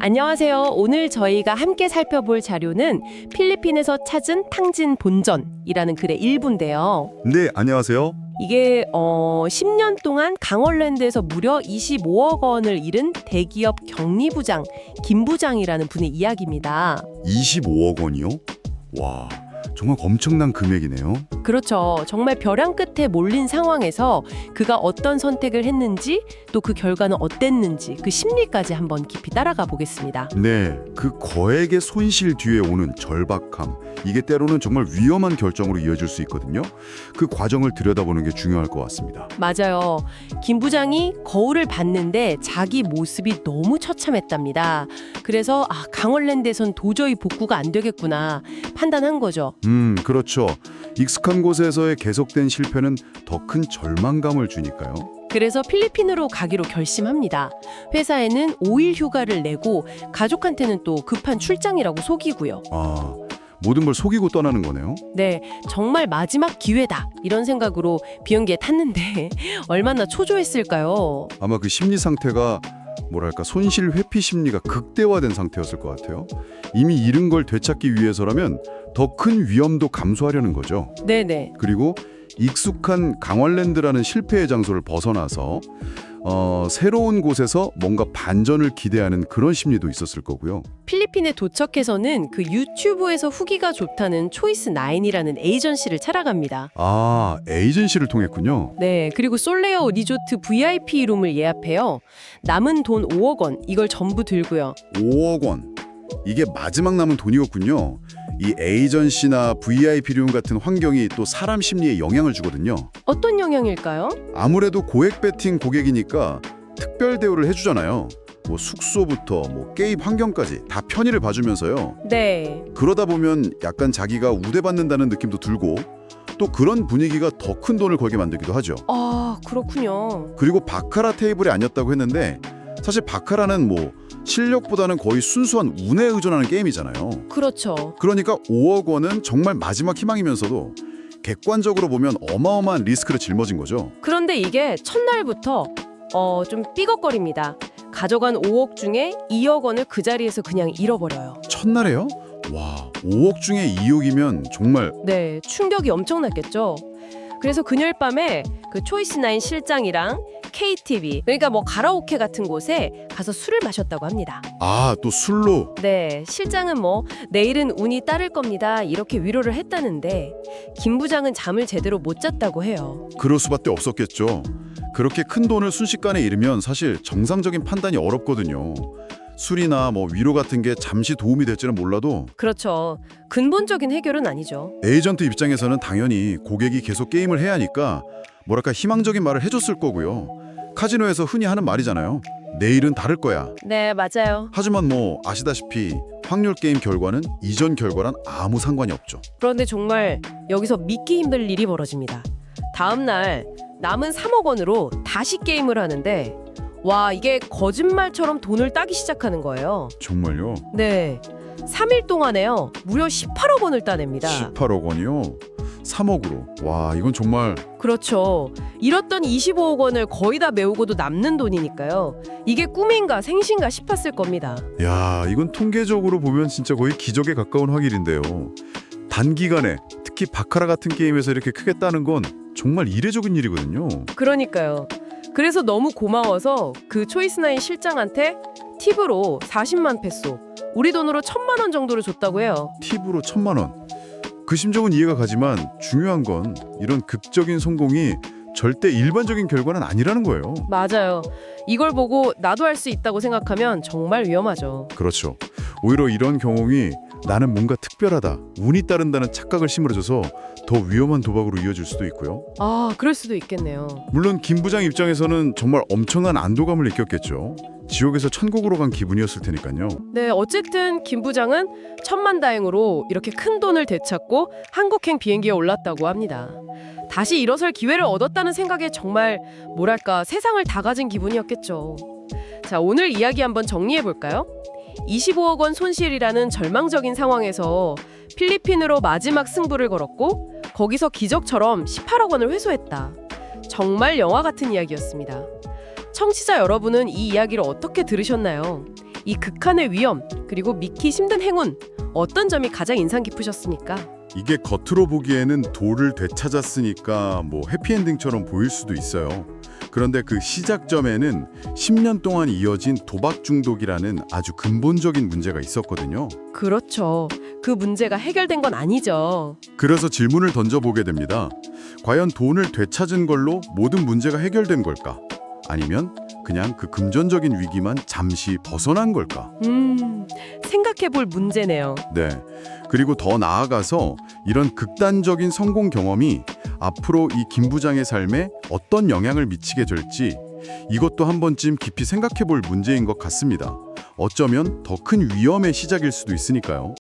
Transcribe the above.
안녕하세요. 오늘 저희가 함께 살펴볼 자료는 필리핀에서 찾은 탕진 본전이라는 글의 일부인데요. 네, 안녕하세요. 이게 10년 동안 강원랜드에서 무려 25억 원을 잃은 대기업 경리부장 김 부장이라는 분의 이야기입니다. 25억 원이요? 와, 정말 엄청난 금액이네요. 그렇죠. 정말 벼랑 끝에 몰린 상황에서 그가 어떤 선택을 했는지 또 그 결과는 어땠는지 그 심리까지 한번 깊이 따라가 보겠습니다. 네, 그 거액의 손실 뒤에 오는 절박함, 이게 때로는 정말 위험한 결정으로 이어질 수 있거든요. 그 과정을 들여다보는 게 중요할 것 같습니다. 맞아요. 김 부장이 거울을 봤는데 자기 모습이 너무 처참했답니다. 그래서 강원랜드에선 도저히 복구가 안 되겠구나 판단한 거죠. 그렇죠. 익숙한 곳에서의 계속된 실패는 더 큰 절망감을 주니까요. 그래서 필리핀으로 가기로 결심합니다. 회사에는 5일 휴가를 내고 가족한테는 또 급한 출장이라고 속이고요. 아, 모든 걸 속이고 떠나는 거네요. 네, 정말 마지막 기회다 이런 생각으로 비행기에 탔는데 얼마나 초조했을까요? 아마 그 심리 상태가 뭐랄까 손실 회피 심리가 극대화된 상태였을 것 같아요. 이미 잃은 걸 되찾기 위해서라면 더 큰 위험도 감수하려는 거죠. 네네. 그리고 익숙한 강원랜드라는 실패의 장소를 벗어나서 새로운 곳에서 뭔가 반전을 기대하는 그런 심리도 있었을 거고요. 필리핀에 도착해서는 그 유튜브에서 후기가 좋다는 초이스9이라는 에이전시를 찾아갑니다. 아, 에이전시를 통했군요. 네, 그리고 솔레오 리조트 VIP 룸을 예약해요. 남은 돈 5억 원 이걸 전부 들고요. 5억 원. 이게 마지막 남은 돈이었군요. 이 에이전시나 VIP룸 같은 환경이 또 사람 심리에 영향을 주거든요. 어떤 영향일까요? 아무래도 고액 베팅 고객이니까 특별 대우를 해주잖아요. 뭐 숙소부터 뭐 게임 환경까지 다 편의를 봐주면서요. 네. 그러다 보면 약간 자기가 우대받는다는 느낌도 들고 또 그런 분위기가 더 큰 돈을 걸게 만들기도 하죠. 아, 그렇군요. 그리고 바카라 테이블이 아니었다고 했는데 사실 바카라는 뭐 실력보다는 거의 순수한 운에 의존하는 게임이잖아요. 그렇죠. 그러니까 5억 원은 정말 마지막 희망이면서도 객관적으로 보면 어마어마한 리스크를 짊어진 거죠. 그런데 이게 첫날부터 좀 삐걱거립니다. 가져간 5억 중에 2억 원을 그 자리에서 그냥 잃어버려요. 첫날에요? 와, 5억 중에 2억이면 정말 네, 충격이 엄청났겠죠. 그래서 그날 밤에 그 초이스9 실장이랑 KTV, 그러니까 뭐 가라오케 같은 곳에 가서 술을 마셨다고 합니다. 또 술로 네, 실장은 뭐 내일은 운이 따를 겁니다 이렇게 위로를 했다는데 김 부장은 잠을 제대로 못 잤다고 해요. 그럴 수밖에 없었겠죠. 그렇게 큰 돈을 순식간에 잃으면 사실 정상적인 판단이 어렵거든요. 술이나 뭐 위로 같은 게 잠시 도움이 될지는 몰라도 그렇죠. 근본적인 해결은 아니죠. 에이전트 입장에서는 당연히 고객이 계속 게임을 해야 하니까 뭐랄까 희망적인 말을 해줬을 거고요. 카지노에서 흔히 하는 말이잖아요. 내일은 다를 거야. 네, 맞아요. 하지만 뭐 아시다시피 확률 게임 결과는 이전 결과랑 아무 상관이 없죠. 그런데 정말 여기서 믿기 힘들 일이 벌어집니다. 다음 날 남은 3억 원으로 다시 게임을 하는데 와, 이게 거짓말처럼 돈을 따기 시작하는 거예요. 정말요? 네, 3일 동안에요. 무려 18억 원을 따냅니다. 18억 원이요? 3억으로. 와, 이건 정말 그렇죠. 잃었던 25억 원을 거의 다 메우고도 남는 돈이니까요. 이게 꿈인가 생신가 싶었을 겁니다. 야, 이건 통계적으로 보면 진짜 거의 기적에 가까운 확률인데요. 단기간에 특히 바카라 같은 게임에서 이렇게 크게 따는 건 정말 이례적인 일이거든요. 그러니까요. 그래서 너무 고마워서 그 초이스9 실장한테 팁으로 40만 페소, 우리 돈으로 1,000만 원 정도를 줬다고 해요. 팁으로 1,000만 원. 그 심정은 이해가 가지만 중요한 건 이런 극적인 성공이 절대 일반적인 결과는 아니라는 거예요. 맞아요. 이걸 보고 나도 할 수 있다고 생각하면 정말 위험하죠. 그렇죠. 오히려 이런 경험이 나는 뭔가 특별하다, 운이 따른다는 착각을 심어줘서 더 위험한 도박으로 이어질 수도 있고요. 아, 그럴 수도 있겠네요. 물론 김 부장 입장에서는 정말 엄청난 안도감을 느꼈겠죠. 지옥에서 천국으로 간 기분이었을 테니까요. 네, 어쨌든 김 부장은 천만다행으로 이렇게 큰 돈을 되찾고 한국행 비행기에 올랐다고 합니다. 다시 일어설 기회를 얻었다는 생각에 정말 뭐랄까 세상을 다 가진 기분이었겠죠. 자, 오늘 이야기 한번 정리해 볼까요? 25억 원 손실이라는 절망적인 상황에서 필리핀으로 마지막 승부를 걸었고 거기서 기적처럼 18억 원을 회수했다. 정말 영화 같은 이야기였습니다. 청취자 여러분은 이 이야기를 어떻게 들으셨나요? 이 극한의 위험, 그리고 믿기 힘든 행운, 어떤 점이 가장 인상 깊으셨습니까? 이게 겉으로 보기에는 돌을 되찾았으니까 뭐 해피엔딩처럼 보일 수도 있어요. 그런데 그 시작점에는 10년 동안 이어진 도박 중독이라는 아주 근본적인 문제가 있었거든요. 그렇죠. 그 문제가 해결된 건 아니죠. 그래서 질문을 던져보게 됩니다. 과연 돈을 되찾은 걸로 모든 문제가 해결된 걸까? 아니면 그냥 그 금전적인 위기만 잠시 벗어난 걸까? 생각해 볼 문제네요. 네. 그리고 더 나아가서 이런 극단적인 성공 경험이 앞으로 이 김 부장의 삶에 어떤 영향을 미치게 될지 이것도 한 번쯤 깊이 생각해 볼 문제인 것 같습니다. 어쩌면 더 큰 위험의 시작일 수도 있으니까요.